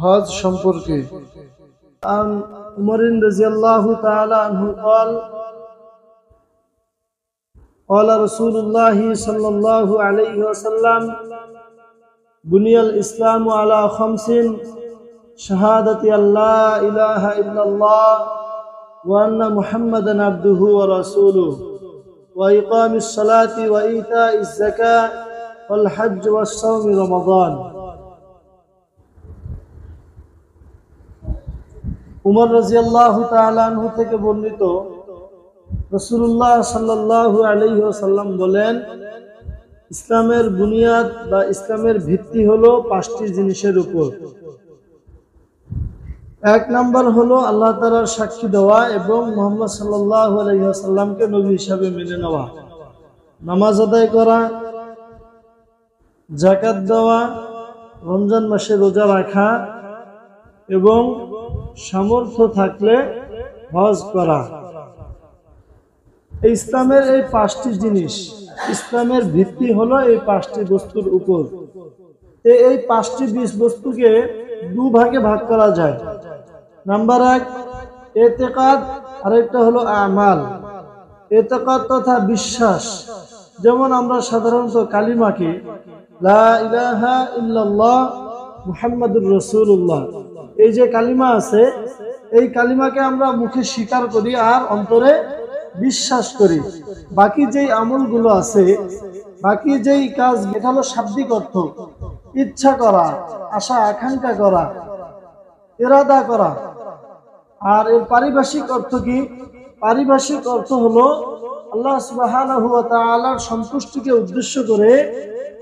হজ সম্পর্কে। عن عمر رضي الله تعالى عنه قال قال رسول الله صلى الله عليه وسلم بني الإسلام على خمس شهادة أن لا إله إلا الله وأن محمدا عبده ورسوله وإقام الصلاة وإيتاء الزكاة والحج والصوم رمضان। উমর রাদিয়াল্লাহু তাআলা আনহু থেকে বর্ণিত, রাসূলুল্লাহ সাল্লাল্লাহু আলাইহি ওয়াসাল্লাম বলেন, ইসলামের বুনিয়াদ বা ইসলামের ভিত্তি হলো 5টি জিনিসের উপর। এক নাম্বার হলো আল্লাহ তাআলার সাক্ষী দেওয়া এবং মুহাম্মদ সাল্লাল্লাহু আলাইহি ওয়াসাল্লামকে নবী হিসাবে মেনে নেওয়া, নামাজ আদায় করা, যাকাত দেওয়া, রমজান মাসে রোজা রাখা এবং সামর্থ্য থাকলে হজ করা। ইসলামের এই 5টি জিনিস, ইসলামের ভিত্তি হলো এই 5টি বস্তুর উপর। এই 5টি বস্তুকে দুভাগে ভাগ করা যায়। নাম্বার 1 এতেকাদ, আরেকটা হলো আমাল। এতেকাদ তথা বিশ্বাস, যেমন আমরা সাধারণত কালিমাকে লা ইলাহা ইল্লাল্লাহ মুহাম্মাদুর রাসূলুল্লাহ, এই যে কালিমা আছে, এই কালিমাকে আমরা মুখে স্বীকার করি আর অন্তরে বিশ্বাস করি। বাকি যেই আমলগুলো আছে, বাকি যেই কাজ, এটা হলো শাব্দিক অর্থ, ইচ্ছা করা, আশা আকাঙ্ক্ষা করা, ইরাদা করা। আর এর পারিভাষিক অর্থ কি? পারিভাষিক অর্থ হলো আল্লাহ সুবহানাহু ওয়া তাআলার সন্তুষ্টিকে উদ্দেশ্য করে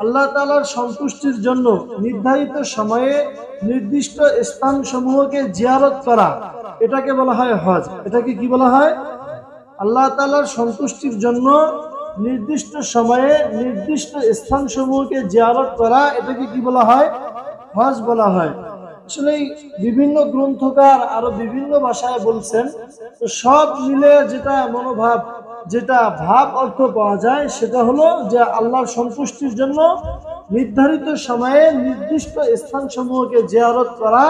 আল্লাহ তাআলার সন্তুষ্টির জন্য নির্ধারিত সময়ে নির্দিষ্ট স্থানসমূহকে জিয়ারত করা, এটাকে বলা হয় হজ। এটাকে কি বলা হয়? আল্লাহ তাআলার সন্তুষ্টির জন্য নির্দিষ্ট সময়ে নির্দিষ্ট স্থানসমূহকে জিয়ারত করা, এটাকে কি বলা হয়? হজ বলা হয়। আসলে বিভিন্ন গ্রন্থকার আরো বিভিন্ন ভাষায় বলছেন, তো সব মিলে যেটা মনোভাব, যেটা ভাব অর্থ পাওয়া যায়, সেটা হলো যে আল্লাহর সন্তুষ্টির জন্য নির্ধারিত সময়ে নির্দিষ্ট স্থানসমূহকে জিয়ারত করা।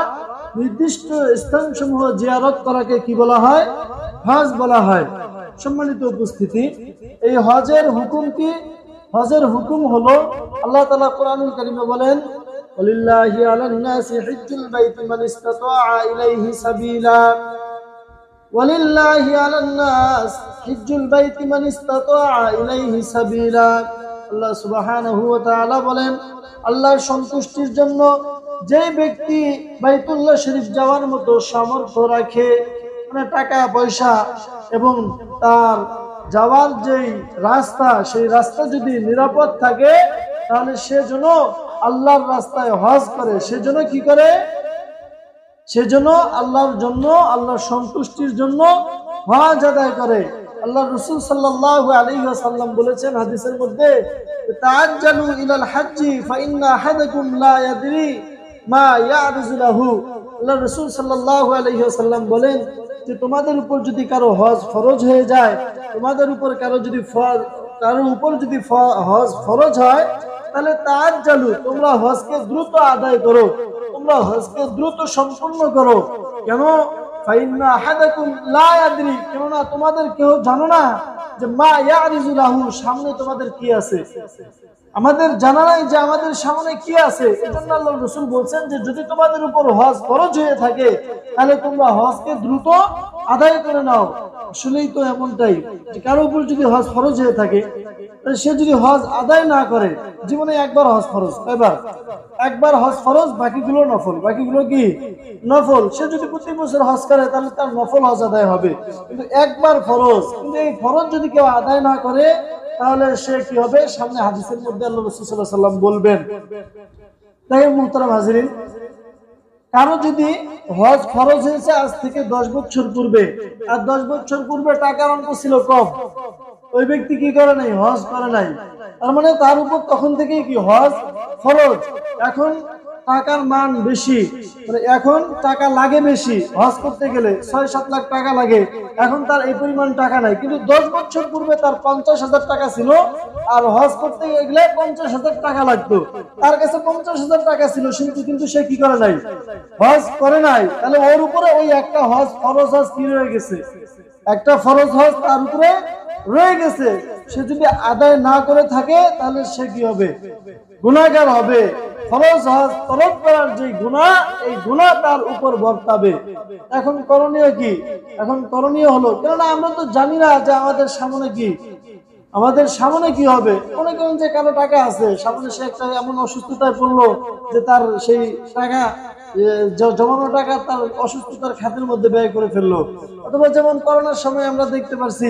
নির্দিষ্ট স্থানসমূহ জিয়ারত করাকে কি বলা হয়? হজ বলা হয়। সম্মানিত উপস্থিতি, এই হজের হুকুম কি? হজের হুকুম হলো, আল্লাহ তাআলা কোরআনুল কারীমে বলেন, ওয়ালিল্লাহি আলান নাসি হিজ্জুল বাইতি মান ইসতাতাআ ইলাইহি সাবিলা। ওয়ালিল্লাহি আলান নাস হিজ্জুল বাইতি মান ইসতাতাআ ইলাইহি সাবিলা। আল্লাহ সুবহানাহু ওয়া তাআলা বলেন, আল্লাহর সন্তুষ্টির জন্য যে ব্যক্তি বাইতুল্লাহ শরীফ যাওয়ার মতো সামর্থ্য রাখে, মানে টাকা পয়সা এবং তার যাওয়ার যেই রাস্তা, সেই রাস্তা যদি নিরাপদ থাকে, তাহলে সে যেন আল্লাহর রাস্তায় হজ করে। সেজন্য কি করে? সেজন্য আল্লাহর জন্য, আল্লাহর সন্তুষ্টির জন্য হজ আদায় করে। আল্লাহ রাসূল সাল্লাল্লাহু আলাইহি ওয়াসাল্লাম বলেছেন হাদিসের মধ্যে, তাআজ্জালু ইলাল হাজ্জি ফাইন্না আহাদাকুম লা ইয়াদরি মা ইয়ারজু লাহু। আল্লাহ রাসূল সাল্লাল্লাহু আলাইহি ওয়াসাল্লাম বলেন যে তোমাদের উপর যদি কারো হজ ফরজ হয়ে যায়, তোমাদের উপর কারো উপর যদি হজ ফরজ হয়, তাহলে তাআজ্জালু, তোমরা হজকে দ্রুত আদায় করো, তোমরা হজকে দ্রুত সম্পূর্ণ করো। কেন? ফাইন্না আহাদাকুম লা ইয়াদরি, কেননা তোমাদের কেউ জানো না যে মা ইয়ারজু লাহু, সামনে তোমাদের কি আছে। আমাদের জানা নাই যে আমাদের সামনে কি আছে। এজন্য আল্লাহ রাসূল বলছেন যে যদি তোমাদের উপর হজ ফরজ হয়ে থাকে, তাহলে তোমরা হজকে দ্রুত আদায় করে নাও। আসলেই তো এমনটাই, যে কারো উপর যদি হজ ফরজ হয়ে থাকে, সে যদি হজ আদায় না করে, জীবনে একবার হজ ফরজ, একবার হজ ফরজ, বাকিগুলো নফল। বাকিগুলো কি? নফল। সে যদি প্রতি বছর হজ করে, তাহলে তার নফল হজ আদায় হবে। কিন্তু একবার ফরজ, কিন্তু এই ফরজ যদি কেউ আদায় না করে, তাহলে সে কি হবে? সামনে হাদিসের মধ্যে আল্লাহ রাসূল সাল্লাল্লাহু আলাইহি ওয়াসাল্লাম বলবেন। দেখেন মুহতারাম হাজিরিন, কারো যদি হজ ফরজ হয়েছে আজ থেকে 10 বছর পূর্বে, আর 10 বছর পূর্বে টাকার অঙ্ক ছিল কম, ওই ব্যক্তি কি করে নাই? হজ করে নাই। তার মানে তার উপর তখন থেকেই কি হজ ফরজ। এখন টাকার মান বেশি, মানে এখন টাকা লাগে বেশি, হজ করতে গেলে 6-7 লাখ টাকা লাগে, এখন তার এই পরিমাণ টাকা নাই, কিন্তু 10 বছর পূর্বে তার 50,000 টাকা ছিল, আর হজ করতে গেলে 50,000 টাকা লাগতো। তার কাছে 50,000 টাকা ছিল, কিন্তু সে কি করে নাই, হজ করে নাই। তাহলে ওর উপরে ওই একটা হজ, ফরজ হজ কি রয়ে গেছে, একটা ফরজ হজ তার উপরে রয়ে গেছে। সে যদি আদায় না করে থাকে তাহলে সে কি হবে, গুনাহগার হবে। ফরজ হজ তলব করার যে গুনাহ, এই গুনাহ তার উপর বর্তাবে। এখন করণীয় কি? এখন করণীয় হলো, কেননা আমরা তো জানি না যে আমাদের সামনে কি, আমাদের সামনে কি হবে। মনে করেন যে কারো টাকা আছে, সামনে সে একটা এমন অসুস্থতায় পড়লো যে তার সেই টাকা, জমানো টাকা তার অসুস্থতার খাতের মধ্যে ব্যয় করে ফেললো। অথবা যেমন করোনার সময় আমরা দেখতে পারছি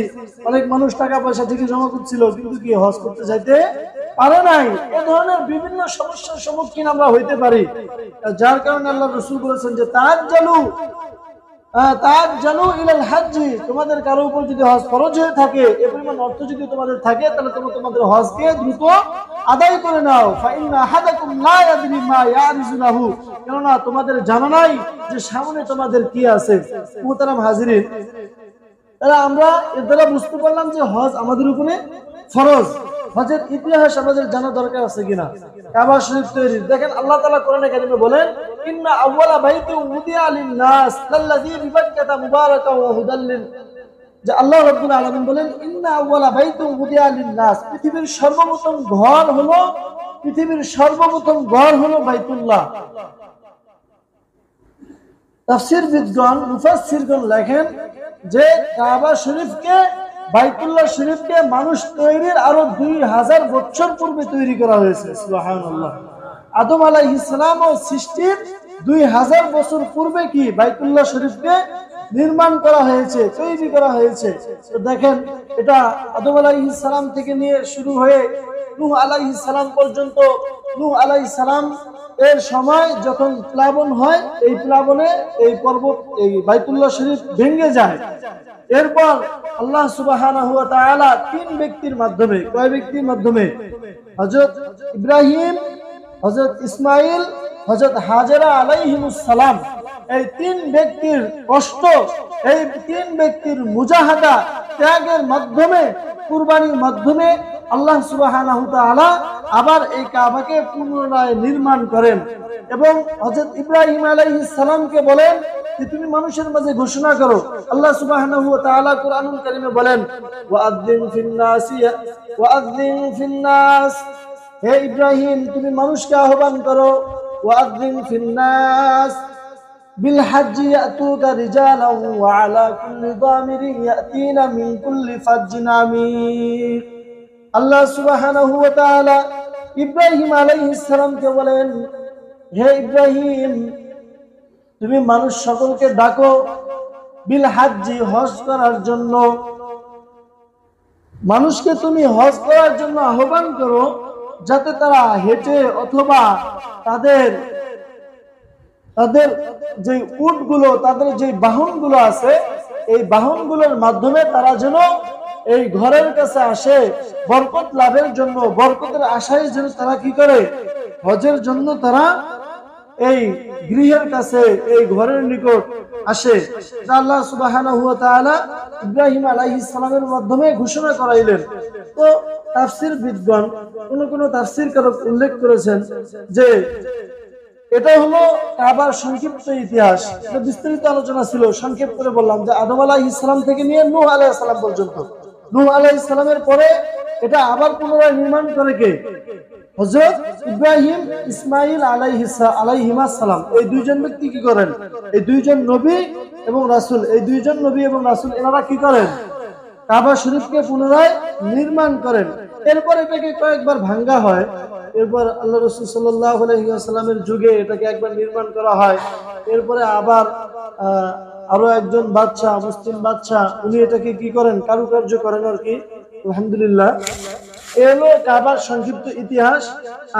অনেক মানুষ টাকা পয়সা ঠিকই জমা করছিল, কিন্তু কি হজ করতে যাইতে পারে নাই। এ ধরনের বিভিন্ন সমস্যার সম্মুখীন আমরা হইতে পারি, যার কারণে আল্লাহ রাসূল বলেছেন যে ইলাল হাজ্জি, তোমাদের কারো উপর যদি হজ ফরজ হয়ে থাকে, এই পরিমাণ অর্থ যদি তোমাদের থাকে, তাহলে তোমরা তোমাদের হজকে দ্রুত আদায় করে নাও। ফাইন্না আহাদাকুম লা ইয়াদরি মা ইয়ারিজু লাহু, কেননা তোমাদের জানা নাই যে সামনে তোমাদের কি আছে। মুহতারাম হাজিরিন, তাহলে আমরা এর দ্বারা বুঝতে পারলাম যে হজ আমাদের উপরে ফরজ। হজের ইতিহাস আমাদের জানা দরকার আছে কিনা। কাবা শরীফ তৈরি দেখেন, আল্লাহ তাআলা কোরআনে কারিমে বলেন, ইন্না আউওয়ালা বাইতিন উদিয়া লিন-নাস লাল্লাযী বিবাক্কাতা মুবারাকান ওয়া হুদাল লিল, যে আল্লাহ রাব্বুল আলামিন বলেন, ইন্না আউওয়ালা বাইতিন উদিয়া লিন-নাস, পৃথিবীর সর্বপ্রথম ঘর হলো বাইতুল্লাহ। তাফসীরবিদগণ, মুফাসসিরগণ লেখেন যে কাবা শরীফকে, বাইতুল্লাহ শরীফকে মানুষ তৈরির আরো 2000 বছর পূর্বে তৈরি করা হয়েছে। সুবহানাল্লাহ। আদম আলাইহিস সালাম ও সৃষ্টির 2000 বছর পূর্বে কি বাইতুল্লাহ শরীফকে নির্মাণ করা হয়েছে, তৈরি করা হয়েছে। তো দেখেন, এটা আদম আলাইহিস সালাম থেকে নিয়ে শুরু হয়ে নূহ আলাইহিস সালাম পর্যন্ত, নূহ আলাইহিস সালাম এর সময় যখন প্লাবন হয়, এই প্লাবনে এই পর্বত, এই বাইতুল্লাহ শরীফ ভেঙে যায়। এরপর আল্লাহ সুবহানাহু ওয়া তাআলা 3 ব্যক্তির মাধ্যমে, কয় ব্যক্তির মাধ্যমে, হযরত ইব্রাহিম, হযরত ইসমাইল, হযরত হাজেরা আলাইহিমুস সালাম, এই 3 ব্যক্তির কষ্ট, এই 3 ব্যক্তির মুজাহাদা, ত্যাগের মাধ্যমে, কুরবানির মাধ্যমে আল্লাহ সুবহানাহু ওয়া তাআলা আবার এই কাবাকে পুনরায় নির্মাণ করেন। এবং হযরত ইব্রাহিম আলাইহিস সালামকে বলেন যে তুমি মানুষের মাঝে ঘোষণা করো। আল্লাহ সুবহানাহু ওয়া তাআলা কুরআনুল কারীমে বলেন, ওয়াআযযিন ফিন-নাস, হে ইব্রাহিম তুমি মানুষকে আহ্বান করো, ওয়াআযযিন ফিন-নাস বিল হাজ্জি ইয়াতুকা রিজালান ওয়া আলা কুল্লি দামিরিন ইয়াতিনা মিন কুল্লি ফাজ্জিন আমিক। আল্লাহ সুবহানাহু ওয়া তাআলা ইব্রাহিম আলাইহিস সালামকে বলেন, হে ইব্রাহিম তুমি মানুষ সকলকে ডাকো, বিল হাজ্জি, হজ করার জন্য। মানুষকে তুমি হজ করার জন্য আহ্বান করো, যাতে তারা হেঁটে অথবা তাদের যে উটগুলো, তাদের যে বাহনগুলো আছে, এই বাহনগুলোর মাধ্যমে তারা যেন এই ঘরের কাছে আসে, বরকত লাভের জন্য, বরকতের আশায় যেন তারা কি করে, হজের জন্য তারা এই গৃহের কাছে, এই ঘরের নিকট আসে। আল্লাহ সুবহানাহু ওয়া তাআলা ইব্রাহিম আলাইহিস সালামের মাধ্যমে ঘোষণা করাইলেন। তো তাফসীরবিদগণ, কোন তাফসীরকারক উল্লেখ করেছেন যে এটা হলো কাবার সংক্ষিপ্ত ইতিহাস। এটা বিস্তারিত আলোচনা ছিল, সংক্ষেপ করে বললাম যে আদম আলাইহিস সালাম থেকে নিয়ে নূহ আলাইহিস সালাম পর্যন্ত। নূহ আলাইহিস সালামের পরে এটা আবার পুনরায় নির্মাণ করে কে, হযরত ইব্রাহিম, ইসমাইল আলাইহিমাস সালাম। এই দুইজন ব্যক্তি কি করেন, এই দুইজন নবী এবং রাসূল, এই দুইজন নবী এবং রাসূল এনারা কি করেন, কাবা শরীফকে পুনরায় নির্মাণ করেন। এরপর এটাকে কয়েকবার ভাঙ্গা হয়। এরপর আল্লাহ রাসূল সাল্লাল্লাহু আলাইহি ওয়াসাল্লামের যুগে এটাকে একবার নির্মাণ করা হয়। এরপরে আবার আরো একজন বাদশা, মুসলিম বাদশা, উনি এটাকে কি করেন, কারুকার্য করেন আর কি। আলহামদুলিল্লাহ, এলো কাবার সংক্ষিপ্ত ইতিহাস।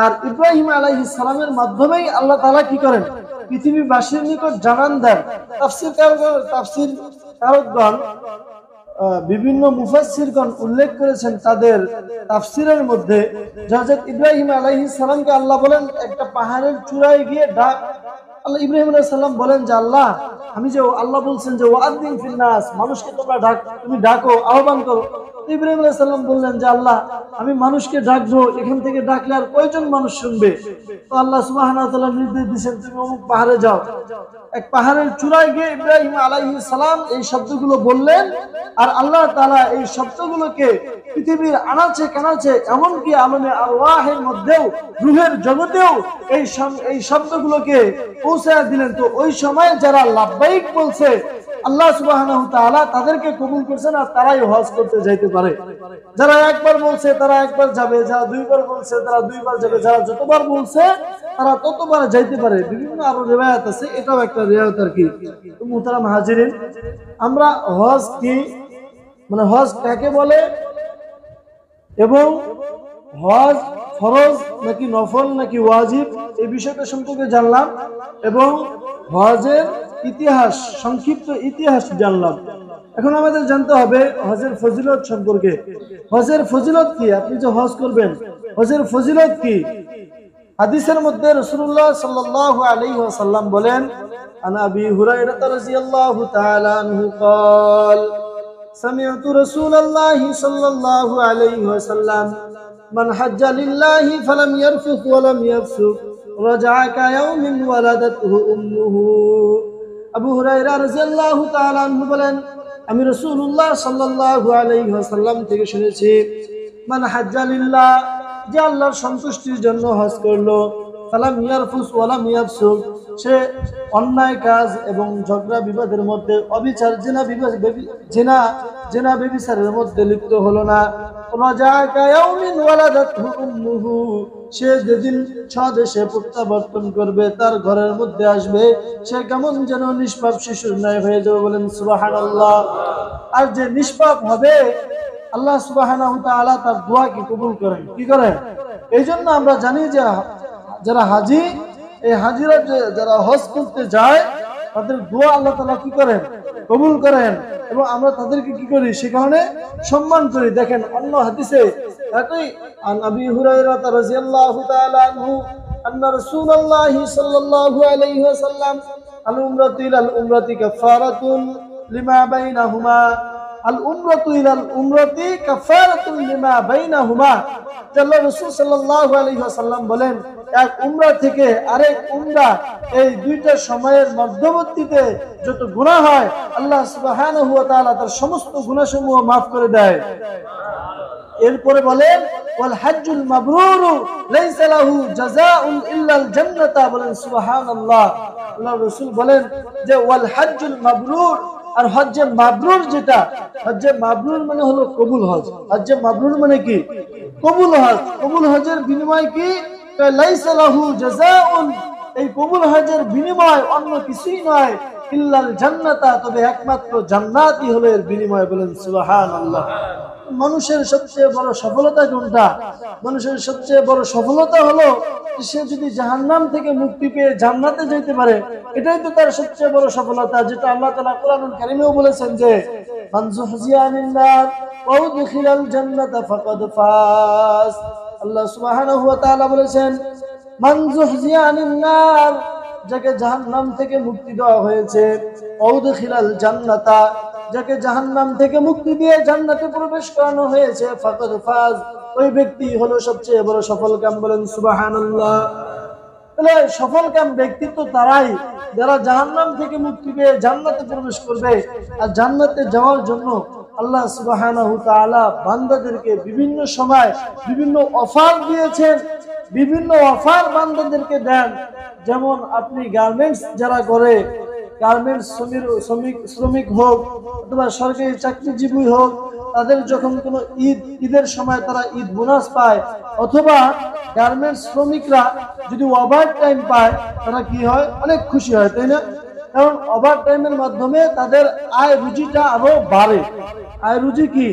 আর ইব্রাহিম আলাইহিস সালামের মাধ্যমেই আল্লাহ তাআলা কি করেন, পৃথিবীবাসীর নিকট জানান দেন। তাফসীরকারকগণ বিভিন্ন মুফাসসিরগণ উল্লেখ করেছেন তাদের তাফসীরের মধ্যে, হযরত ইব্রাহিম আলাইহিস সালামকে আল্লাহ বলেন একটা পাহাড়ের চূড়ায় গিয়ে ডাক। আল্লাহ ইব্রাহিম আলাইহিস সালাম বলেন যে আল্লাহ, আমি যে আল্লাহ বলছেন যে ওয়াদ্দিন ফিন নাস, মানুষকে তোমরা তুমি ডাকো, আহ্বান করো। ইব্রাহিম আলাইহিস সালাম বললেন যে আল্লাহ, আমি মানুষকে ডাকবো, এখান থেকে ডাকলে আর কয়জন মানুষ শুনবে? তো আল্লাহ সুবহানাহু ওয়া তাআলা নির্দেশ দিয়েছেন তুমি অমুক পাহাড়ে যাও। এক পাহাড়ের চূড়ায় গিয়ে ইব্রাহিম আলাইহিস সালাম এই শব্দগুলো বললেন, আর আল্লাহ তাআলা এই শব্দগুলোকে পৃথিবীর আনাচে কানাচে, এমনকি আলমে আরওয়াহের মধ্যেও, রূহের জগতেও এই শব্দগুলোকে পৌঁছায় দিলেন। তো ওই সময় যারা লাব্বাইক বলছে, আল্লাহ সুবহানাহু ওয়া তাআলা তাদেরকে কবুল করছেন, আর তারাই হজ করতে যাইতে পারে। যারা একবার বলছে তারা একবার যাবে, যারা দুইবার বলছে তারা দুইবার যাবে, যারা যতবার বলছে তারা ততবার যাইতে পারে। বিভিন্ন আরো রিওয়ায়াত আছে, এটাও একটা রিওয়ায়াত আর কি। তো মুহতারাম হাজিরিন, আমরা হজ কি, মানে হজ কাকে বলে, এবং হজ ফরজ নাকি নফল নাকি ওয়াজিব, এই বিষয়টা সম্পর্কে জানলাম, এবং হজের ইতিহাস, সংক্ষিপ্ত ইতিহাস জানলাম। এখন আমাদের জানতে হবে হজের ফজিলত সম্পর্কে। হজের ফজিলত কি? আপনি যে হজ করবেন, হজের ফজিলত কি? হাদিসের মধ্যে রাসূলুল্লাহ সাল্লাল্লাহু আলাইহি ওয়াসাল্লাম বলেন, আন আবি হুরায়রা রাদিয়াল্লাহু তাআলা আনহু قال سمعت رسول الله صلى الله عليه وسلم من حج لله فلم يرفث ولم يفسق رجع كيوم ولدته امه। আবু হুরায়রা রাদিয়াল্লাহু তাআলা আনহু বলেন, আমি রাসূলুল্লাহ সাল্লাল্লাহু আলাইহি ওয়াসাল্লাম থেকে শুনেছি, মান হাজ্জা লিল্লাহ, যে আল্লাহর সন্তুষ্টির জন্য হজ করলো, ফালাম ইয়ারফুস ওয়ালাম ইয়াফসুক, সে অন্যায় কাজ এবং ঝগড়া বিবাদের মধ্যে, অবিচার জেনা ব্যভিচারের মধ্যে লিপ্ত হলো না, সে যেদিন স্বদেশে প্রত্যাবর্তন করবে, তার ঘরের মধ্যে আসবে, সে কেমন যেন নিষ্পাপ শিশুর ন্যায় হয়ে যাবে। বলেন সুবহানাল্লাহ। আর যে নিষ্পাপ হবে, আল্লাহ সুবহানাহু ওয়া তাআলা তার দোয়া কি কবুল করেন, কি করেন? এই জন্য আমরা জানি যে যারা হাজি, এই হাজিরা যারা হজ করতে যায়, তাদের দোয়া আল্লাহ তাআলা কি করেন, কবুল করেন, এবং আমরা তাদেরকে কি করি, সে কারণে সম্মান করি। দেখেন অন্য হাদিসে একই, আন আবি হুরায়রা রাদিয়াল্লাহু তাআলা আনহু আন্না রাসূলুল্লাহ সাল্লাল্লাহু আলাইহি ওয়াসাল্লাম আল উমরাতু ইলাল উমরাতি কাফারাতুন লিমা বাইনাহুমা, আল উমরাতু ইলাল উমরাতি কাফারাতুন লিমা বাইনাহুমা। আল্লাহ রাসূল সাল্লাল্লাহু আলাইহি ওয়াসাল্লাম বলেন, এক উমরা থেকে আরেক উমরা, এই দুইটা সময়ের মধ্যবর্তীতে যত গুনাহ হয়, আল্লাহ সুবহানাহু ওয়া তাআলা তার সমস্ত গুনাহসমূহ maaf করে দেয়। এরপরে বলেন, ওয়াল হাজ্জুল মাবরুর লাইসা লাহু জাযাউন ইল্লাল জান্নাত। বলেন সুবহানাল্লাহ। আল্লাহ রাসূল বলেন যে ওয়াল হাজ্জুল মাবরুর, আর হজ্জে মাবরুর যেটা, হজ্জে মাবরুর মানে হলো কবুল হজ। হজ্জে মাবরুর মানে কি? কবুল হজ। কবুল হজের বিনিময় কি? লাইসা লাহু জাযাউন, এই কবুল হজের বিনিময় অন্য কিছুই নয়, ইল্লাল জান্নাত, তবে একমাত্র জান্নাতই হলো এর বিনিময়। বলেন সুবহানাল্লাহ। মানুষের সবচেয়ে বড় সফলতা কোনটা? মানুষের সবচেয়ে বড় সফলতা হলো সে যদি জাহান্নাম থেকে মুক্তি পেয়ে জান্নাতে যেতে পারে, এটাই তো তার সবচেয়ে বড় সফলতা, যেটা আল্লাহ তাআলা কোরআনুল কারীমেও বলেছেন যে মান যুহজিয়া আনিন নার ওয়া উদখিলাল জান্নাতা ফাকাদ ফাজ। আল্লাহ সুবহানাহু ওয়া তাআলা বলেছেন, মান যুহজিয়া আনিন নার, যাকে জাহান্নাম থেকে মুক্তি দেওয়া হয়েছে, ওয়া উদখিলাল জান্নাতা, যাকে জাহান্নাম থেকে মুক্তি দিয়ে জান্নাতে প্রবেশ করানো হয়েছে, ফাকাদ ফাজ, ওই ব্যক্তি হলো সবচেয়ে বড় সফলকাম। বলেন সুবহানাল্লাহ। তাহলে সফলকাম ব্যক্তিত্ব তারাই যারা জাহান্নাম থেকে মুক্তি পেয়ে জান্নাতে প্রবেশ করবে। আর জান্নাতে যাওয়ার জন্য আল্লাহ সুবহানাহু ওয়া তাআলা বান্দাদেরকে বিভিন্ন সময় বিভিন্ন অফার দিয়েছেন, বিভিন্ন অফার বান্দাদেরকে দেন। যেমন আপনি গার্মেন্টস যারা করে, গার্মেন্টস শ্রমিক হোক অথবা সরকারি চাকরিজীবী হোক, তাদের যখন কোনো ঈদের সময় তারা ঈদ বোনাস পায়, অথবা গার্মেন্টস শ্রমিকরা যদি ওভার টাইম পায়, তারা কি হয়, অনেক খুশি হয়, তাই না? কারণ ওভার টাইমের মাধ্যমে তাদের আয় রুজিটা আরো বাড়ে। আয় রুজি কি?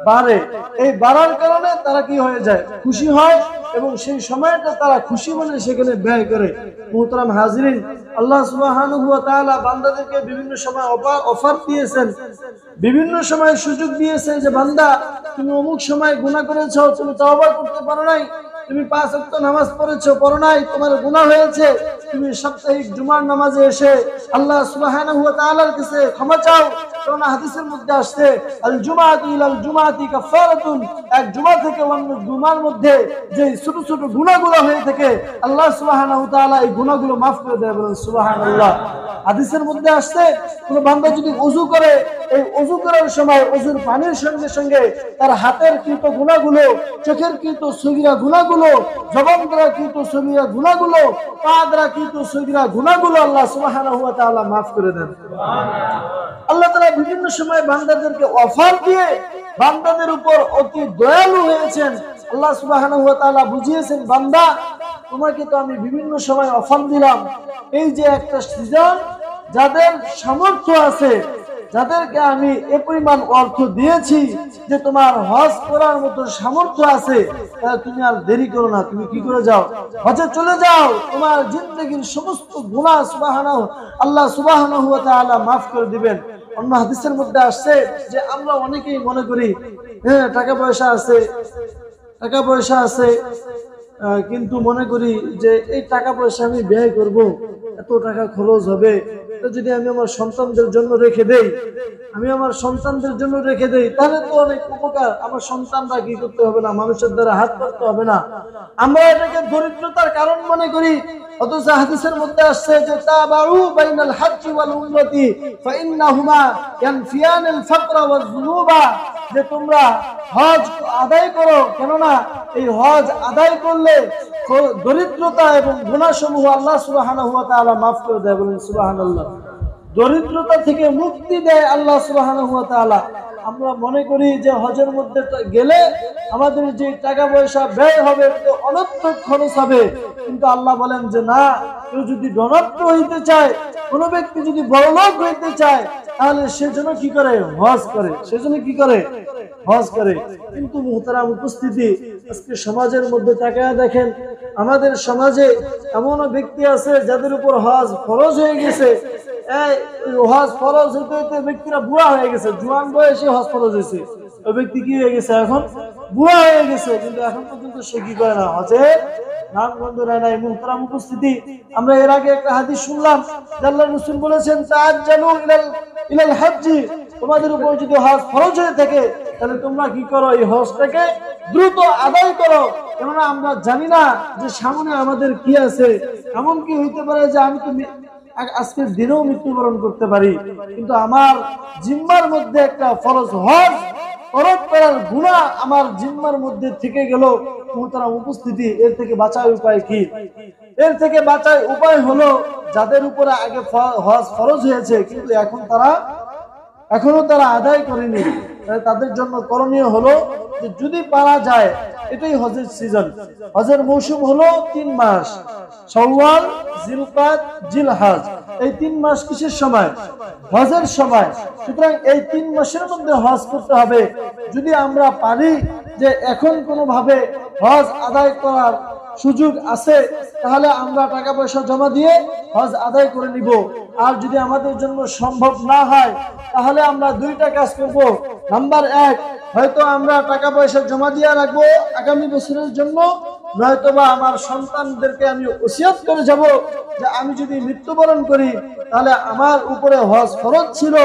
বাড়ে। এই বাড়ার কারণে তারা কি হয়ে যায়, খুশি হয় এবং সেই সময়টা তারা খুশি মনে সেখানে ব্যয় করে। মুহতারাম হাজিরিন, আল্লাহ সুবহানাহু ওয়া তাআলা বান্দাদেরকে বিভিন্ন সময় অফার দিয়েছেন, বিভিন্ন সময় সুযোগ দিয়েছে যে বান্দা তুমি অমুক সময় গুনাহ করেছো, তুমি তওবা করতে পারো নাই, তুমি 5 ওয়াক্ত নামাজ পড়ো নাই, তোমার গুনাহ হয়েছে, তুমি সাপ্তাহিক জুমার নামাজে এসে আল্লাহ সুবহানাহু ওয়া তাআলার কাছে ক্ষমা চাও। কারণ হাদিসের মধ্যে আসছে আল জুমাআতু ইলাল জুমাআতি কাফারাতুন, এক জুমা থেকে অন্য জুমার মধ্যে যে ছোট ছোট গুনাহগুলো হয়ে থাকে আল্লাহ সুবহানাহু ওয়া তাআলা এই গুনাহগুলো maaf করে দেয়। বলেন সুবহানাল্লাহ। হাদিসের মধ্যে আসছে কোন বান্দা যদি ওযু করে, এই ওযু করার সময় ওযুর পানির সঙ্গে সঙ্গে তার হাতের কৃত গুনাহগুলো, চোখের কৃত সগীরা গুনাহগুলো, জবান দ্বারা কৃত সগীরা গুনাহগুলো, পা দ্বারা কৃত সগীরা গুনাহগুলো আল্লাহ সুবহানাহু ওয়া তাআলা maaf করে দেন। আল্লাহ তাআলা বিভিন্ন সময় বান্দাদেরকে অফার দিয়ে বান্দাদের উপর অতি দয়ালু হয়েছেন। আল্লাহ সুবহানাহু ওয়া তাআলা বুঝিয়েছেন, বান্দা তোমাকে তো আমি বিভিন্ন সময় অফার দিলাম, এই যে একটা সিজন যাদের সামর্থ্য আছে, যাদেরকে আমি এ পরিমাণ অর্থ দিয়েছি যে তোমার হজ করার মতো সামর্থ্য আছে, তুমি আর দেরি করো না, তুমি কি করে যাও, হজে চলে যাও, তোমার জিন্দেগীর সমস্ত গুনাহ আল্লাহ সুবহানাহু ওয়া তাআলা maaf করে দিবেন। অন্য হাদিসের মধ্যে আসছে যে আমরা অনেকেই মনে করি হ্যাঁ টাকা পয়সা আছে কিন্তু মনে করি যে এই টাকা পয়সা আমি ব্যয় করব, এত টাকা খরচ হবে, তো যদি আমি আমার সন্তানদের জন্য রেখে দেই, তাহলে তো অনেক উপকার, আমার সন্তানরা কি করতে হবে না, মানুষের দ্বারা হাত পাততে হবে না। আমরা এটাকে দরিদ্রতার কারণ মনে করি। অথচ হাদিসের মধ্যে আসছে যে তাবাউ বাইনাল হজ্জি ওয়াল উমরাতি ফাইন্নাহুমা ইয়ানফিয়ানুল ফাকরা ওয়াজ যুনুবা, যে তোমরা হজ আদায় করো, কেননা এই হজ আদায় করলে দরিদ্রতা এবং গুনাহসমূহ আল্লাহ সুবহানাহু ওয়া তাআলা maaf করে দেয়। বলেন সুবহানাল্লাহ। দরিদ্রতা থেকে মুক্তি দেয় আল্লাহ সুবহানাহু ওয়া তাআলা। আমরা মনে করি যে হজের মধ্যে গেলে আমাদের যে টাকা পয়সা ব্যয় হবে তো অনর্থক খরচ হবে, কিন্তু আল্লাহ বলেন যে না, কেউ যদি ধনত্ব হইতে চায়, কোন ব্যক্তি যদি বড়লোক হইতে চায়, তাহলে সেজন্য কি করে, হজ করে, হজ করে। কিন্তু মুহতারাম উপস্থিতি, আজকে সমাজের মধ্যে তাকায়া দেখেন, আমাদের সমাজে এমনও ব্যক্তি আছে যাদের উপর হজ ফরজ হয়ে গেছে। হজ ফরজ হইতে হইতে ব্যক্তিরা বুড়া হয়ে গেছে, জোয়ান বয়সে হজ ফরজ হয়েছে, ওই ব্যক্তি কি হয়ে গেছে, এখন বুড়া হয়ে গেছে, কিন্তু এখন পর্যন্ত সে কি করে না, হজে নাম গন্ধ নেয় নাই। মুহতারাম উপস্থিতি, আমরা এর আগে একটা হাদিস শুনলাম, আল্লাহর রাসূল বলেছেন তাআজ্জালু ইলাল হজ্জি, তোমাদের উপর যদি হজ ফরজ হয়ে থাকে তাহলে তোমরা কি করো, এই হজটাকে দ্রুত আদায় করো। কেননা আমরা জানি না যে সামনে আমাদের কি আছে, এমন কি হইতে পারে যে আমি তো আজকের দিনেও মৃত্যুবরণ করতে পারি, কিন্তু আমার জিম্মার মধ্যে একটা ফরজ হজ ফরজ করার গুনাহ আমার জিম্মার মধ্যে থেকে গেল। মুহতারাম উপস্থিতি, এর থেকে বাঁচার উপায় কি? এর থেকে বাঁচার উপায় হলো, যাদের উপরে আগে হজ ফরজ হয়েছে কিন্তু এখনো তারা আদায় করেনি, তাদের জন্য করণীয় হলো যে যদি পারা যায়, এটাই হজের সিজন, হজের মৌসুম হলো 3 মাস, শাওয়াল, জিলকাদ, জিলহজ। এই 3 মাস কিসের সময়? হজের সময়। সুতরাং এই 3 মাসের মধ্যে হজ করতে হবে। যদি আমরা পারি যে এখন কোনোভাবে হজ আদায় করার সুযোগ আছে, তাহলে আমরা টাকা পয়সা জমা দিয়ে হজ আদায় করে নিব। আর যদি আমাদের জন্য সম্ভব না হয়, তাহলে আমরা 2টা কাজ করব। নাম্বার 1, হয়তো আমরা টাকা পয়সা জমা দিয়ে রাখবো আগামী বছরের জন্য, নয়তোবা আমার সন্তানদেরকে আমি ওসিয়ত করে যাব যে আমি যদি মৃত্যুবরণ করি তাহলে আমার উপরে হজ ফরজ ছিল,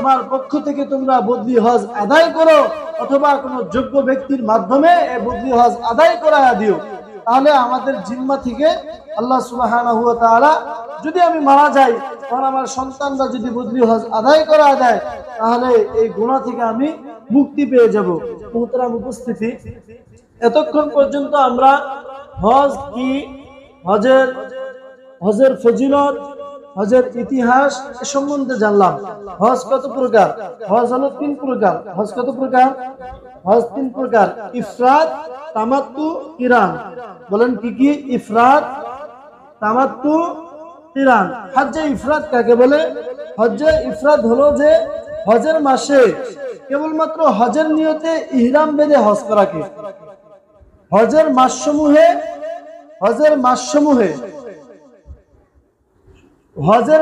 আমার পক্ষ থেকে তোমরা বদলি হজ আদায় করো, অথবা কোনো যোগ্য ব্যক্তির মাধ্যমে এই বদলি হজ আদায় করায়া দিও। তাহলে আমাদের জিম্মা থেকে আল্লাহ সুবহানাহু ওয়া তাআলা, যদি আমি মারা যাই, তখন আমার সন্তানরা যদি বদলি হজ আদায় করা দেয়, তাহলে এই গুনাহ থেকে আমি মুক্তি পেয়ে যাব। মুহতারাম উপস্থিতি, এতক্ষণ পর্যন্ত আমরা হজ কি, হজের ফজিলত, হজের ইতিহাস এ সম্বন্ধে জানলাম। হজ কত প্রকার? হজ হলো 3 প্রকার। হজ কত প্রকার? হজ 3 প্রকার, ইফরাদ, তামাত্তু, কিরান। বলেন কি কি? ইফরাদ, তামাত্তু, কিরান। হজ্জে ইফরাদ কাকে বলে? হজ্জে ইফরাদ হলো যে হজের মাসে কেবলমাত্র হজের নিয়তে ইহরাম বেঁধে হজ করাকে। হজের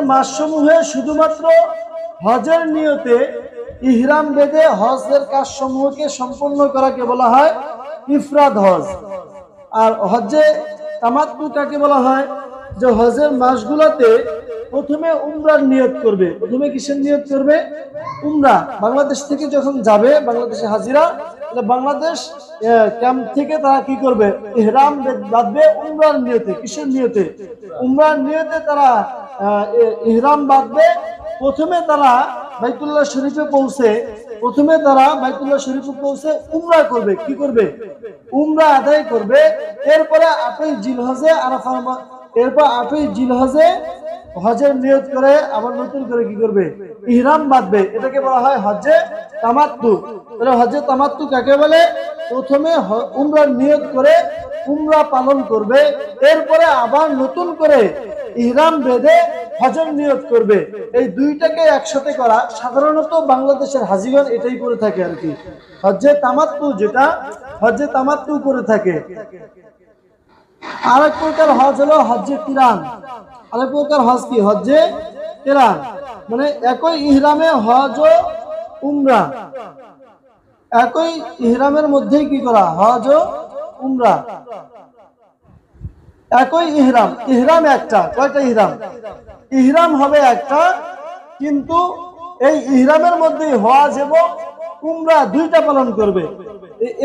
মাসসমূহে শুধুমাত্র হজের নিয়তে ইহরাম বেঁধে হজের কাজসমূহকে সম্পন্ন করাকে বলা হয় ইফরাদ হজ। আর হজ্জে তামাত্তু কাকে বলা হয়? যে হজের মাসগুলোতে প্রথমে উমরার নিয়ত করবে। প্রথমে কিসের নিয়ত করবে? উমরা। বাংলাদেশ থেকে যখন যাবে, বাংলাদেশে হাজিরা, বাংলাদেশ ক্যাম্প থেকে তারা কি করবে? ইহরাম বাঁধবে উমরার নিয়তে। কিসের নিয়তে? উমরার নিয়তে তারা ইহরাম বাঁধবে। প্রথমে তারা বাইতুল্লাহ শরীফে পৌঁছে উমরা করবে। কি করবে? উমরা আদায় করবে। এরপরে 8ই জিলহজে হজের নিয়ত করে আবার নতুন করে কি করবে? ইহরাম বাঁধবে। এটাকে বলা হয় হজ্জে তামাত্তু। তাহলে হজ্জে তামাত্তু কাকে বলে? প্রথমে উমরার নিয়ত করে উমরা পালন করবে, এরপরে আবার নতুন করে ইহরাম বেঁধে হজের নিয়ত করবে। এই দুইটাকে একসাথে করা সাধারণত বাংলাদেশের হাজিগণ এটাই করে থাকে আর কি। হজ্জে তামাত্তু করে থাকে। আরেক প্রকার হজ হলো হজ্জে কিরান। আরেক প্রকার হজ কি? হজ্জে কিরান মানে একই ইহরামে হজ ও উমরা, একই ইহরামের মধ্যেই কি করা? হজ ও উমরা। একই ইহরাম একটা। কয়টা ইহরাম? ইহরাম হবে একটা, কিন্তু এই ইহরামের মধ্যে হজ এবং উমরা দুইটা পালন করবে।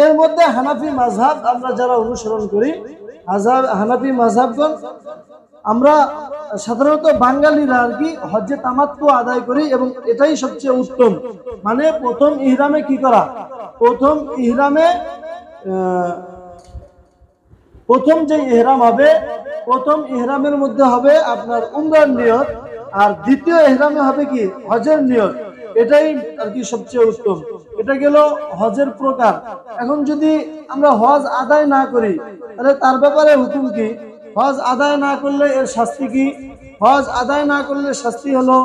এর মধ্যে হানাফি মাযহাব আমরা যারা অনুসরণ করি, হানাফি মাযহাবগণ, আমরা সাধারণত বাঙালিরা আর কি হজ্জে তামাত্তু আদায় করি এবং এটাই সবচেয়ে উত্তম। মানে প্রথম ইহরামে কি করা? প্রথম যে ইহরাম হবে, প্রথম ইহরামের মধ্যে হবে আপনার উমরার নিয়ত, আর দ্বিতীয় ইহরামে হবে কি? হজের নিয়ত। এটাই আর কি সবচেয়ে উত্তম। এটা গেল হজের প্রকার। এখন যদি আমরা হজ আদায় না করি, তাহলে তার ব্যাপারে হুকুম কি? হজ আদায় না করলে এর শাস্তি কি? হজ আদায় না করলে শাস্তি হলো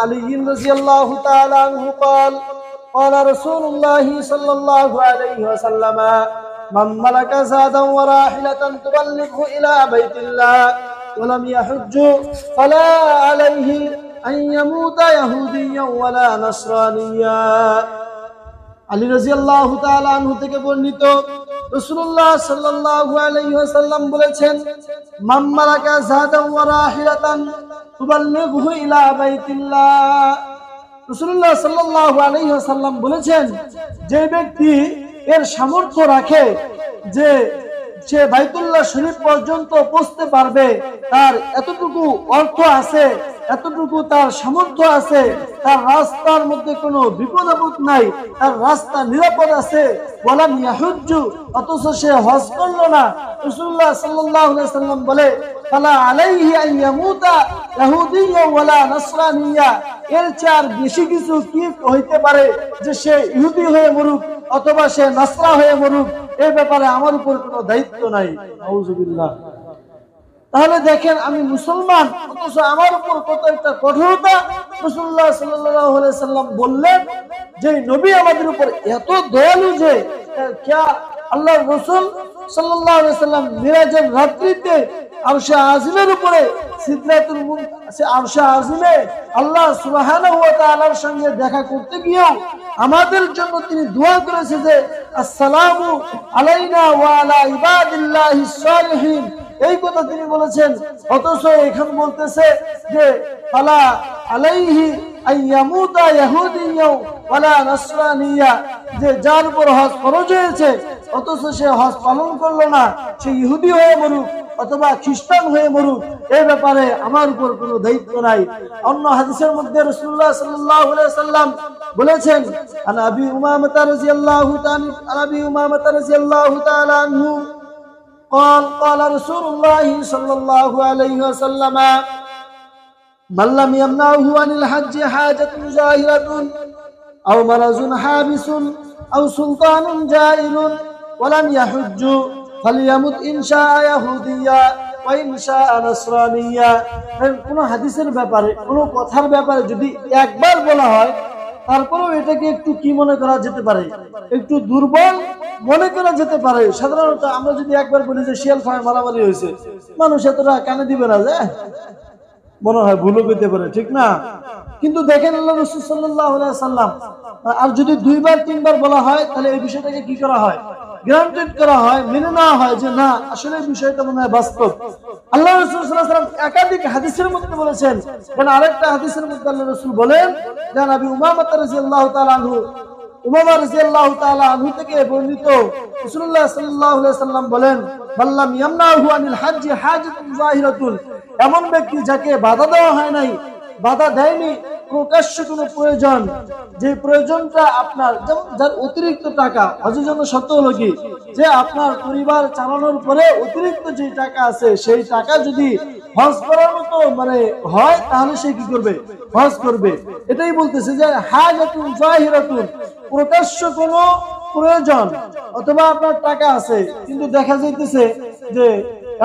আলী রাদিয়াল্লাহু তাআলা আনহু قال قال رسول الله صلى الله عليه وسلم من ملك زادا وراحلة تبلغه إلى بيت الله ولم يحج فلا عليه أن يموت يهوديا ولا نصرانيا। আলী রাদিয়াল্লাহু তাআলা আনহু থেকে বর্ণিত, রাসূলুল্লাহ সাল্লাল্লাহু আলাইহি ওয়াসাল্লাম বলেছেন, মান মালাকা যাদান ওয়া রাহিলাতান তুবাল্লিগহু ইলা বাইতিল্লাহ। রাসূলুল্লাহ সাল্লাল্লাহু আলাইহি ওয়াসাল্লাম বলেছেন, যে ব্যক্তি এর সামর্থ্য রাখে যে সে বাইতুল্লাহ শরীফ পর্যন্ত পৌঁছতে পারবে, তার এতটুকু অর্থ আছে, এতটুকু তার সামর্থ্য আছে, তার রাস্তার মধ্যে কোনো বিপদ আপদ নাই, তার রাস্তা নিরাপদ আছে, ওয়ালাম ইয়াহুজ্জু, অথচ সে হজ করলো না। রাসূলুল্লাহ সাল্লাল্লাহু আলাইহি ওয়াসাল্লাম বলে, ফালা আলাইহি আন ইয়ামুতা ইয়াহুদিয়্যা ওয়ালা নাসরানিয়্যা। এর চেয়ে আর বেশি কিছু কি হইতে পারে যে সে ইহুদি হয়ে মরুক অথবা সে নাসরা হয়ে মরুক, এই ব্যাপারে আমার উপর কোনো দায়িত্ব নাই। আউযুবিল্লাহ। তাহলে দেখেন, আমি মুসলমান অথচ আমার উপর কত একটা কঠোরতা। রাসূলুল্লাহ সাল্লাল্লাহু আলাইহি ওয়াসাল্লাম বললেন যে নবী আমাদের উপর এত দয়ালু যে আল্লাহর রাসূল সাল্লাল্লাহু আলাইহি ওয়াসাল্লাম মিরাজের রাত্রিতে আরশে আজিমের উপরে আরশে আজিমে আল্লাহ সুবহানাহু ওয়া তাআলার সঙ্গে দেখা করতে গিয়েও আমাদের জন্য তিনি দোয়া করেছে যে আসসালামু আলাইনা ওয়া আলা ইবাদিল্লাহিস সালিহিন। এই কথা তিনি বলেছেন, অথচ এখন বলতেছে যে ফালা আলাইহি আইয়ামুতা ইয়াহুদিয়্যা ওয়ালা নাসরানিয়্যা, যে যার উপর হজ ফরজ হয়েছে অথচ সে হজ পালন করলো না, সে ইহুদি হয়ে মরুক অথবা খ্রিস্টান হয়ে মরুক, এই ব্যাপারে আমার উপর কোনো দায়িত্ব নাই। অন্য হাদিসের মধ্যে রাসূলুল্লাহ সাল্লাল্লাহু আলাইহি ওয়াসাল্লাম বলেছেন, আন আবি উমামা রাদিয়াল্লাহু তাআলা আনহু قال قال رسول الله صلى الله عليه وسلم من لم يمنعه عن الحج حاجة ظاهرة أو مرض حابس أو سلطان جائر ولم يحج فليمت إن شاء يهوديا وإن شاء نصرانيا। কোন হাদিসের ব্যাপারে, কোন কথার ব্যাপারে যদি একবার বলা হয় তারপরেও এটাকে একটু কি মনে করা যেতে পারে, একটু দুর্বল মনে করা যেতে পারে। সাধারণত আমরা যদি একবার বলি যে শিয়াল খায় মারামারি হয়েছে, মানুষ এতটা কানে দিবে না, যে মনে হয় ভুলও পেতে পারে, ঠিক না? কিন্তু দেখেন আল্লাহ রাসূল সাল্লাল্লাহু আলাইহি সাল্লাম, আর যদি দুইবার তিনবার বলা হয় তাহলে এই বিষয়টাকে কি করা হয়, গ্রান্টেড করা হয়, মেনে নেওয়া হয় যে না, আসলে এই বিষয়টা মনে হয় বাস্তব। আল্লাহ রাসূল সাল্লাল্লাহু আলাইহি সাল্লাম একাধিক হাদিসের মধ্যে বলেছেন। কারণ আরেকটা হাদিসের মধ্যে আল্লাহ রাসূল বলেন, যে নবী উমামা রাদিয়াল্লাহু তাআলা আনহু, উমামা রাদিয়াল্লাহু তাআলা আনহু থেকে বর্ণিত, রাসূলুল্লাহ সাল্লাল্লাহু আলাইহি সাল্লাম বলেন, বাল্লাম ইয়ামনাহু আনিল হজ্জি হাজাতুন যাহিরাতুন, এমন ব্যক্তি যাকে বাধা দেওয়া হয় নাই, বাধা দেয়নি প্রকাশ্য কোনো প্রয়োজন, যে প্রয়োজনটা আপনার, যেমন যার অতিরিক্ত টাকা, হজের জন্য শর্ত হলো কি, যে আপনার পরিবার চালানোর পরে অতিরিক্ত যে টাকা আছে, সেই টাকা যদি হজ করার মতো মানে হয়, তাহলে সে কি করবে, হজ করবে। এটাই বলতেছে যে হাজাতুন যাহিরাতুন, প্রকাশ্য কোনো প্রয়োজন, অথবা আপনার টাকা আছে কিন্তু দেখা যাইতেছে যে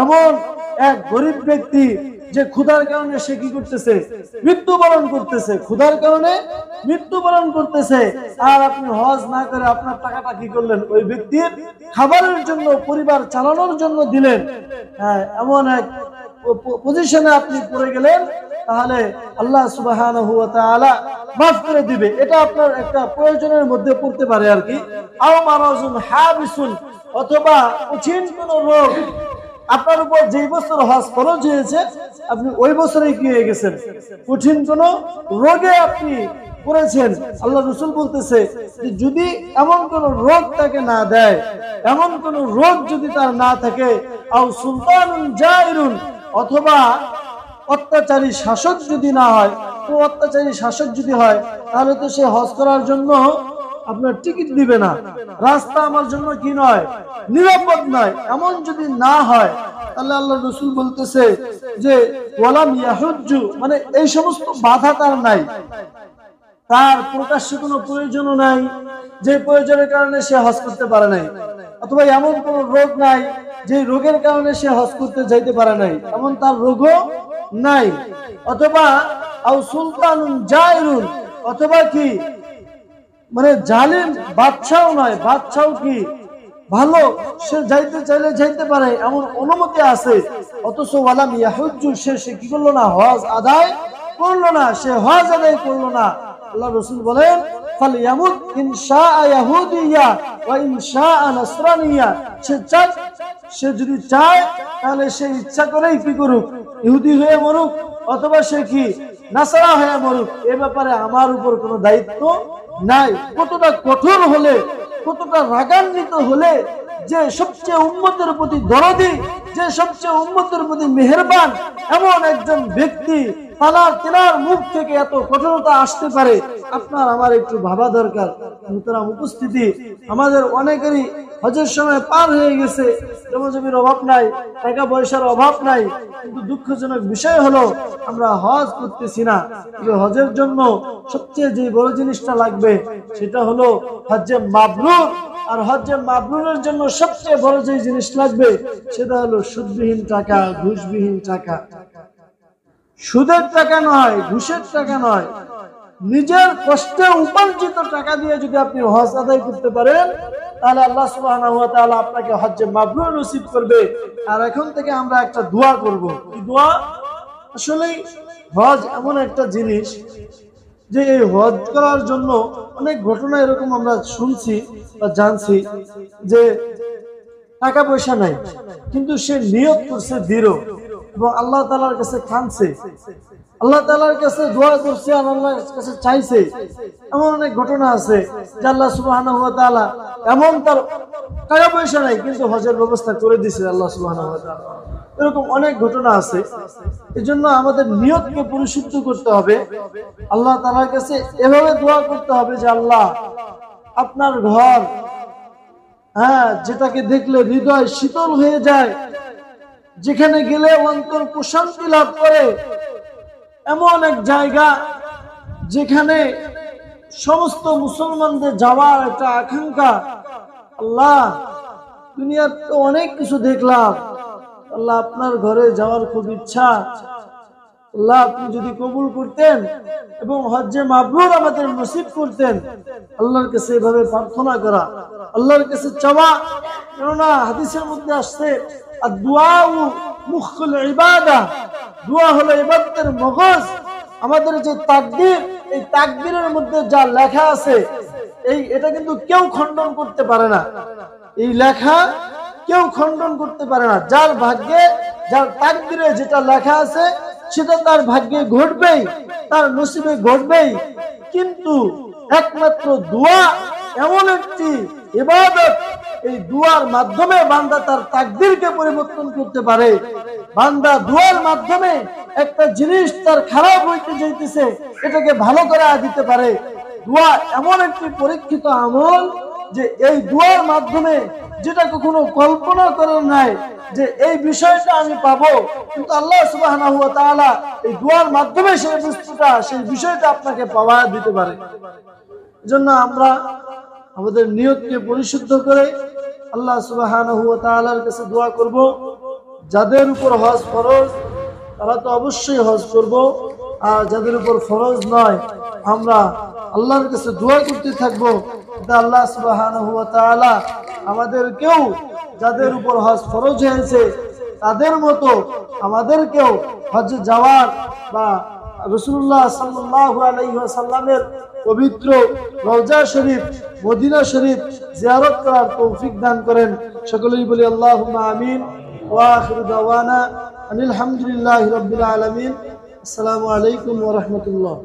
এমন এক গরিব ব্যক্তি যে ক্ষুধার কারণে সে কি করতেছে, মৃত্যুবরণ করতেছে, ক্ষুধার কারণে মৃত্যুবরণ করতেছে, আর আপনি হজ না করে আপনার টাকাটা কি করলেন, ওই ব্যক্তির খাবারের জন্য, পরিবার চালানোর জন্য দিলেন। এমন এক পজিশনে আপনি পড়ে গেলেন, তাহলে আল্লাহ সুবহানাহু ওয়া তাআলা মাফ করে দিবে। এটা আপনার একটা প্রয়োজনের মধ্যে পড়তে পারে আর কি। আও মারাজুন হাবিসুন, অথবা কঠিন কোন রোগ, আপনার উপর যেই বছর হজ ফরজ হয়েছে আপনি ওই বছরেই কি হয়ে গেছেন, কঠিন কোন রোগে আপনি পড়েছেন। আল্লাহ রাসূল বলতেছে যে যদি এমন কোন রোগ তাকে না দেয়, এমন কোন রোগ যদি তার না থাকে, আও সুলতানুন জাইরুন, অথবা অত্যাচারী শাসক যদি না হয়, তো অত্যাচারী শাসক যদি হয় তাহলে তো সে হজ করার জন্য আপনার টিকিট দিবে না, রাস্তা আমার জন্য কি নয়, নিরাপদ নয়। এমন যদি না হয় তাহলে আল্লাহ রাসূল বলতেছে যে ওয়ালাম ইয়াহুজ্জু, মানে এই সমস্ত বাধা তার নাই, তার প্রকাশ্যে কোনো প্রয়োজনও নাই, যে প্রয়োজনের কারণে সে হজ করতে পারে নাই, অথবা এমন কোন রোগ নাই যে রোগের কারণে সে হজ করতে যাইতে পারে নাই, এমন তার রোগও নাই, অথবা আও সুলতানুন জাইরুন, অথবা কি মানে জালিম বাদশাও নয়, বাদশাও কি ভালো, সে যাইতে চাইলে যাইতে পারে, এমন অনুমতি আছে, অথচ ওয়ালাম ইয়াহুজ্জু, সে কি করলো না, হজ আদায় করলো না, সে হজ আদায় করলো না। আল্লাহ রাসূল বলেন ফালইয়ামুত ইনশাআ ইয়াহুদিয়া ওয়া ইনশাআ নাসরানিয়া, সে যদি চায় তাহলে সে ইচ্ছা করেই কি করুক, ইহুদি হয়ে মরুক, অথবা সে কি নাসারা হয়ে মরুক, এ ব্যাপারে আমার উপর কোনো দায়িত্ব নাই। কতটা কঠোর হলে, কতটা রাগান্বিত হলে, যে সবচেয়ে উম্মতের প্রতি দরদি, যে সবচেয়ে উম্মতের প্রতি মেহেরবান, এমন একজন ব্যক্তি, তেনার মুখ থেকে এত কঠোরতা আসতে পারে, আপনার আমার একটু ভাবা দরকার। সুতরাং উপস্থিতি, আমাদের অনেকেরই হজের সময় পার হয়ে গেছে, জমির অভাব নাই, টাকা পয়সার অভাব নাই, কিন্তু দুঃখজনক বিষয় হলো আমরা হজ করতেছি না। তবে হজের জন্য সবচেয়ে যে বড় জিনিসটা লাগবে সেটা হলো হজ্জে মাবরুর। আর হজ্জে মাবরুরের জন্য সবচেয়ে বড় যে জিনিস লাগবে সেটা হলো সুদবিহীন টাকা, ঘুষবিহীন টাকা। সুদের টাকা নয়, ঘুষের টাকা নয়, নিজের কষ্টে উপার্জিত টাকা দিয়ে যদি আপনি হজ আদায় করতে পারেন, তাহলে আল্লাহ সুবহানাহু ওয়া তাআলা আপনাকে হজ্জে মাবরুর নসিব করবে। আর এখন থেকে আমরা একটা দোয়া করব। কি দোয়া? আসলে হজ এমন একটা জিনিস যে এই হজ করার জন্য অনেক ঘটনা এরকম আমরা শুনছি বা জানছি, যে টাকা পয়সা নাই কিন্তু সে নিয়ত করছে দৃঢ়, এবং আল্লাহ তাআলার কাছে কাঁদছে, আল্লাহ তাআলার কাছে দোয়া করছে, আর আল্লাহর কাছে চাইছে। এমন অনেক ঘটনা আছে যে আল্লাহ সুবহানাহু ওয়া তাআলা এমন, তার টাকা পয়সা নাই কিন্তু হজের ব্যবস্থা করে দিয়েছে আল্লাহ সুবহানাহু ওয়া তাআলা। এরকম অনেক ঘটনা আছে। এই জন্য আমাদের নিয়তকে পরিশুদ্ধ করতে হবে, আল্লাহ তাআলার কাছে এভাবে দোয়া করতে হবে যে আল্লাহ, আপনার ঘর, যেটাকে দেখলে হৃদয় শীতল হয়ে যায়, যেখানে গেলে অন্তর প্রশান্তি লাভ করে, এমন এক জায়গা যেখানে সমস্ত মুসলমানদের যাওয়ার একটা আকাঙ্ক্ষা। আল্লাহ, দুনিয়ার তো অনেক কিছু দেখলাম, আল্লাহ আপনার ঘরে যাওয়ার খুব ইচ্ছা, আল্লাহ আপনি যদি কবুল করতেন এবং হজ্জে মাবরুর আমাদের নসিব করতেন। আল্লাহর কাছে এভাবে প্রার্থনা করা, আল্লাহর কাছে চাওয়া। কেননা হাদিসের মধ্যে আসছে আদ-দুআউ মুখুল ইবাদা, দোয়া হলো ইবাদতের মগজ। আমাদের যে তাকদীর, এই তাকদীরের মধ্যে যা লেখা আছে এটা কিন্তু কেউ খণ্ডন করতে পারে না। এই লেখা কেউ খণ্ডন করতে পারে না। যার ভাগ্যে, যার তাকদীরে যেটা লেখা আছে সেটা তার ভাগ্যে ঘটবেই, তার নসিবে ঘটবেই। কিন্তু একমাত্র দোয়া এমন একটি ইবাদত, এই দোয়ার মাধ্যমে বান্দা তার তাকদীরকে পরিবর্তন করতে পারে। বান্দা দোয়ার মাধ্যমে একটা জিনিস তার খারাপ হইতে যাইতেছে এটাকে ভালো করে দিতে পারে। দোয়া এমন একটি পরীক্ষিত আমল যে এই দোয়ার মাধ্যমে যেটা কখনো কল্পনা করেন নাই যে এই বিষয়টা আমি পাবো, কিন্তু আল্লাহ সুবহানাহু ওয়া তাআলা এই দোয়ার মাধ্যমে সেই বস্তুটা, সেই বিষয়টা আপনাকে পাওয়া দিতে পারে। এজন্য আমরা আমাদের নিয়তকে পরিশুদ্ধ করে আল্লাহ সুবহানাহু ওয়া তাআলার কাছে দোয়া করব। যাদের উপর হজ ফরজ তারা তো অবশ্যই হজ করব, আর যাদের উপর ফরজ নয় আমরা আল্লাহর কাছে দোয়া করতে থাকবো আল্লাহ সুবহানাহু ওয়া তাআলা আমাদেরকেও, যাদের উপর হজ ফরজ হয়েছে তাদের মতো আমাদেরকেও হজে যাওয়ার বা রাসূলুল্লাহ সাল্লাল্লাহু আলাইহি ওয়াসাল্লামের পবিত্র রওজা শরীফ, মদিনা শরীফ জিয়ারত করার তৌফিক দান করেন। সকলেই বলি আল্লাহুম্মা আমিন। ওয়া আখিরু দাওয়ানা আনিল হামদুলিল্লাহি রাব্বিল আলামিন। আসসালামু আলাইকুম ওয়া রাহমাতুল্লাহ।